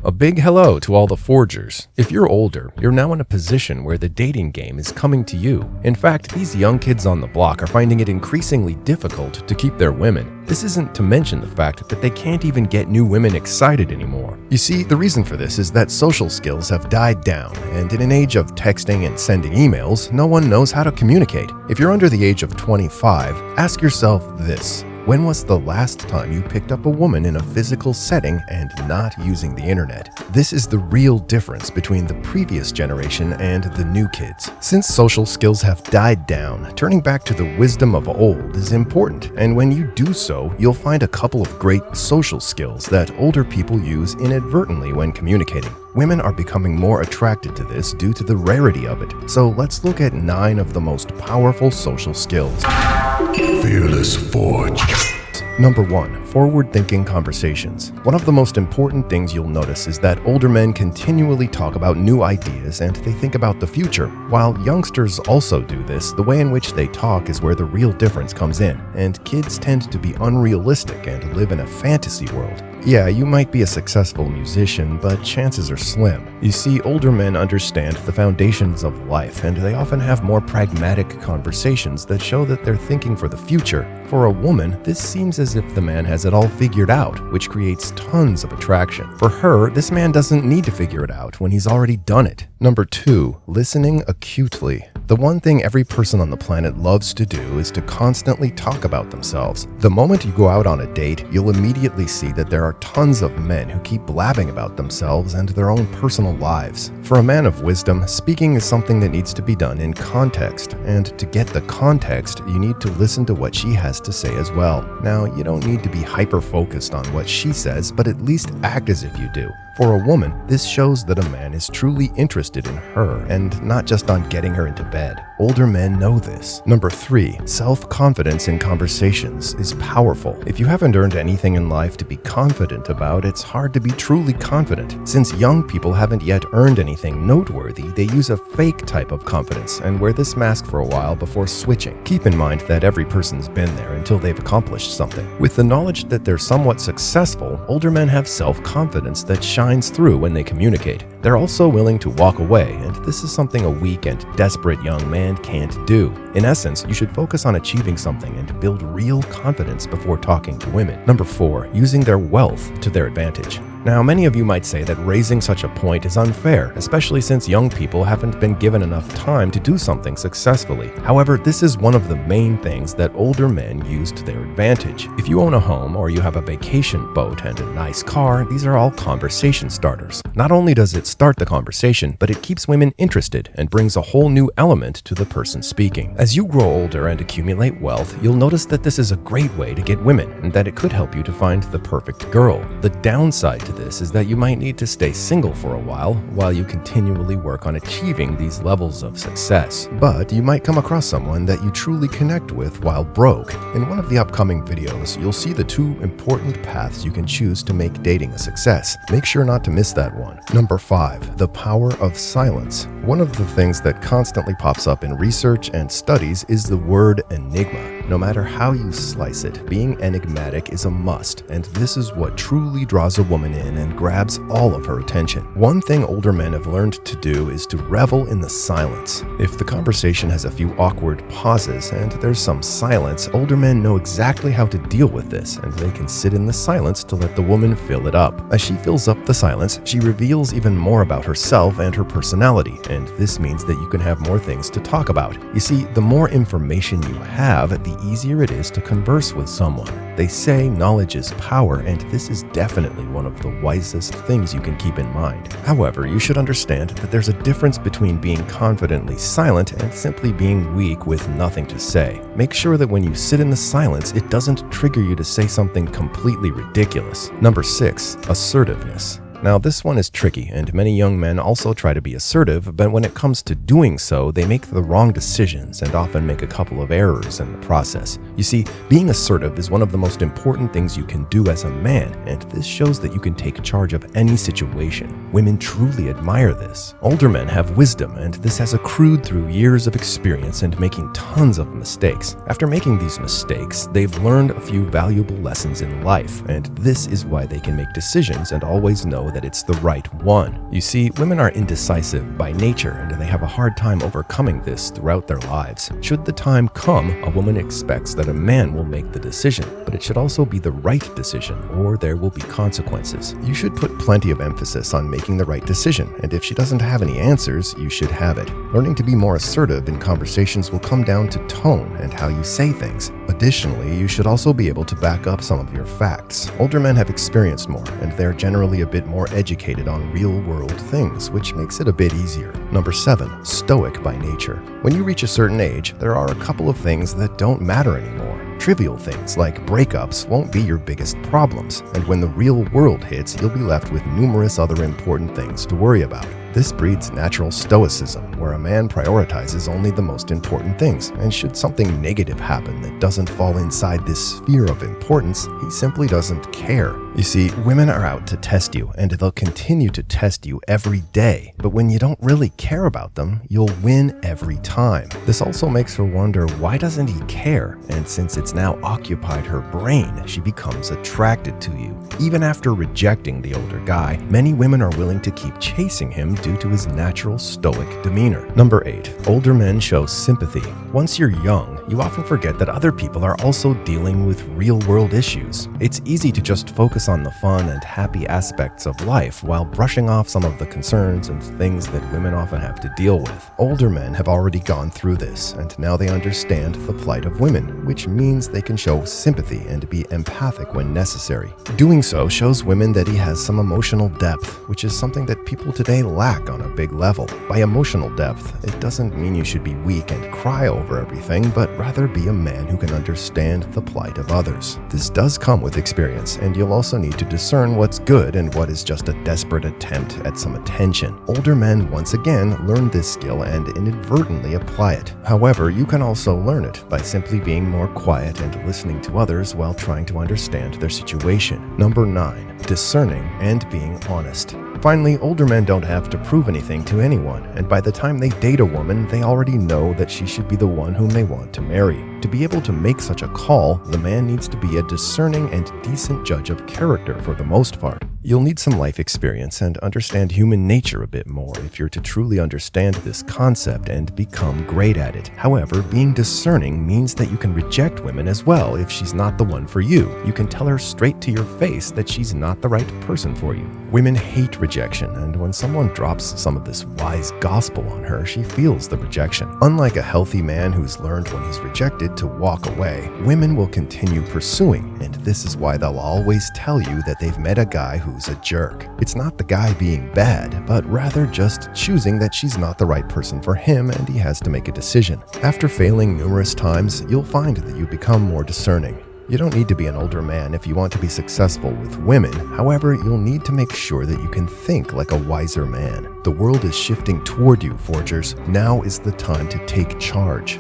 A big hello to all the forgers. If you're older, you're now in a position where the dating game is coming to you. In fact, these young kids on the block are finding it increasingly difficult to keep their women. This isn't to mention the fact that they can't even get new women excited anymore. You see, the reason for this is that social skills have died down, and in an age of texting and sending emails, no one knows how to communicate. If you're under the age of 25, ask yourself this. When was the last time you picked up a woman in a physical setting and not using the internet? This is the real difference between the previous generation and the new kids. Since social skills have died down, turning back to the wisdom of old is important, and when you do so, you'll find a couple of great social skills that older people use inadvertently when communicating. Women are becoming more attracted to this due to the rarity of it. So let's look at 9 of the most powerful social skills. Fearlessforge. Number 1. Forward-thinking conversations. One of the most important things you'll notice is that older men continually talk about new ideas and they think about the future. While youngsters also do this, the way in which they talk is where the real difference comes in, and kids tend to be unrealistic and live in a fantasy world. Yeah, you might be a successful musician, but chances are slim. You see, older men understand the foundations of life, and they often have more pragmatic conversations that show that they're thinking for the future. For a woman, this seems as if the man has it all figured out, which creates tons of attraction. For her, this man doesn't need to figure it out when he's already done it. Number 2. Listening acutely. The one thing every person on the planet loves to do is to constantly talk about themselves. The moment you go out on a date, you'll immediately see that there are tons of men who keep blabbing about themselves and their own personal lives. For a man of wisdom, speaking is something that needs to be done in context, and to get the context, you need to listen to what she has to say as well. Now, you don't need to be hyper-focused on what she says, but at least act as if you do. For a woman, this shows that a man is truly interested in her and not just on getting her into bed. Older men know this. Number 3. Self-confidence in conversations is powerful. If you haven't earned anything in life to be confident about, it's hard to be truly confident. Since young people haven't yet earned anything noteworthy, they use a fake type of confidence and wear this mask for a while before switching. Keep in mind that every person's been there until they've accomplished something. With the knowledge that they're somewhat successful, older men have self-confidence that shines through when they communicate. They're also willing to walk away, and this is something a weak and desperate young man can't do. In essence, you should focus on achieving something and build real confidence before talking to women. Number 4. Using their wealth to their advantage. Now, many of you might say that raising such a point is unfair, especially since young people haven't been given enough time to do something successfully. However, this is one of the main things that older men use to their advantage. If you own a home or you have a vacation boat and a nice car, these are all conversation starters. Not only does it start the conversation, but it keeps women interested and brings a whole new element to the person speaking. As you grow older and accumulate wealth, you'll notice that this is a great way to get women and that it could help you to find the perfect girl. The downside to this is that you might need to stay single for a while you continually work on achieving these levels of success. But you might come across someone that you truly connect with while broke. In one of the upcoming videos, you'll see the 2 important paths you can choose to make dating a success. Make sure not to miss that one. Number 5. The power of silence. One of the things that constantly pops up in research and studies is the word enigma. No matter how you slice it, being enigmatic is a must, and this is what truly draws a woman in and grabs all of her attention. One thing older men have learned to do is to revel in the silence. If the conversation has a few awkward pauses and there's some silence, older men know exactly how to deal with this, and they can sit in the silence to let the woman fill it up. As she fills up the silence, she reveals even more about herself and her personality, and this means that you can have more things to talk about. You see, the more information you have, the easier it is to converse with someone. They say knowledge is power, and this is definitely one of the wisest things you can keep in mind. However, you should understand that there's a difference between being confidently silent and simply being weak with nothing to say. Make sure that when you sit in the silence, it doesn't trigger you to say something completely ridiculous. Number 6. Assertiveness. Now, this one is tricky, and many young men also try to be assertive, but when it comes to doing so, they make the wrong decisions and often make a couple of errors in the process. You see, being assertive is one of the most important things you can do as a man, and this shows that you can take charge of any situation. Women truly admire this. Older men have wisdom, and this has accrued through years of experience and making tons of mistakes. After making these mistakes, they've learned a few valuable lessons in life, and this is why they can make decisions and always know know that it's the right one. You see, women are indecisive by nature, and they have a hard time overcoming this throughout their lives. Should the time come, a woman expects that a man will make the decision, but it should also be the right decision, or there will be consequences. You should put plenty of emphasis on making the right decision, and if she doesn't have any answers, you should have it. Learning to be more assertive in conversations will come down to tone and how you say things. Additionally, you should also be able to back up some of your facts. Older men have experienced more, and they're generally a bit more educated on real-world things, which makes it a bit easier. Number 7, stoic by nature. When you reach a certain age, there are a couple of things that don't matter anymore. Trivial things like breakups won't be your biggest problems, and when the real world hits, you'll be left with numerous other important things to worry about. This breeds natural stoicism, where a man prioritizes only the most important things, and should something negative happen that doesn't fall inside this sphere of importance, he simply doesn't care. You see, women are out to test you, and they'll continue to test you every day, but when you don't really care about them, you'll win every time. This also makes her wonder, why doesn't he care? And since it's now occupied her brain, she becomes attracted to you. Even after rejecting the older guy, many women are willing to keep chasing him due to his natural stoic demeanor. Number 8, older men show sympathy. Once you're young, you often forget that other people are also dealing with real-world issues. It's easy to just focus on the fun and happy aspects of life while brushing off some of the concerns and things that women often have to deal with. Older men have already gone through this, and now they understand the plight of women, which means they can show sympathy and be empathic when necessary. Doing so shows women that he has some emotional depth, which is something that people today lack on a big level. By emotional depth, it doesn't mean you should be weak and cry over everything, but rather be a man who can understand the plight of others. This does come with experience, and you'll also need to discern what's good and what is just a desperate attempt at some attention. Older men once again learn this skill and inadvertently apply it. However, you can also learn it by simply being more quiet and listening to others while trying to understand their situation. Number 9, discerning and being honest. Finally, older men don't have to prove anything to anyone, and by the time they date a woman, they already know that she should be the one whom they want to marry. To be able to make such a call, the man needs to be a discerning and decent judge of character for the most part. You'll need some life experience and understand human nature a bit more if you're to truly understand this concept and become great at it. However, being discerning means that you can reject women as well if she's not the one for you. You can tell her straight to your face that she's not the right person for you. Women hate rejection, and when someone drops some of this wise gospel on her, she feels the rejection. Unlike a healthy man who's learned when he's rejected to walk away, women will continue pursuing, and this is why they'll always tell you that they've met a guy who's a jerk. It's not the guy being bad, but rather just choosing that she's not the right person for him and he has to make a decision. After failing numerous times, you'll find that you become more discerning. You don't need to be an older man if you want to be successful with women. However, you'll need to make sure that you can think like a wiser man. The world is shifting toward you, Forgers. Now is the time to take charge.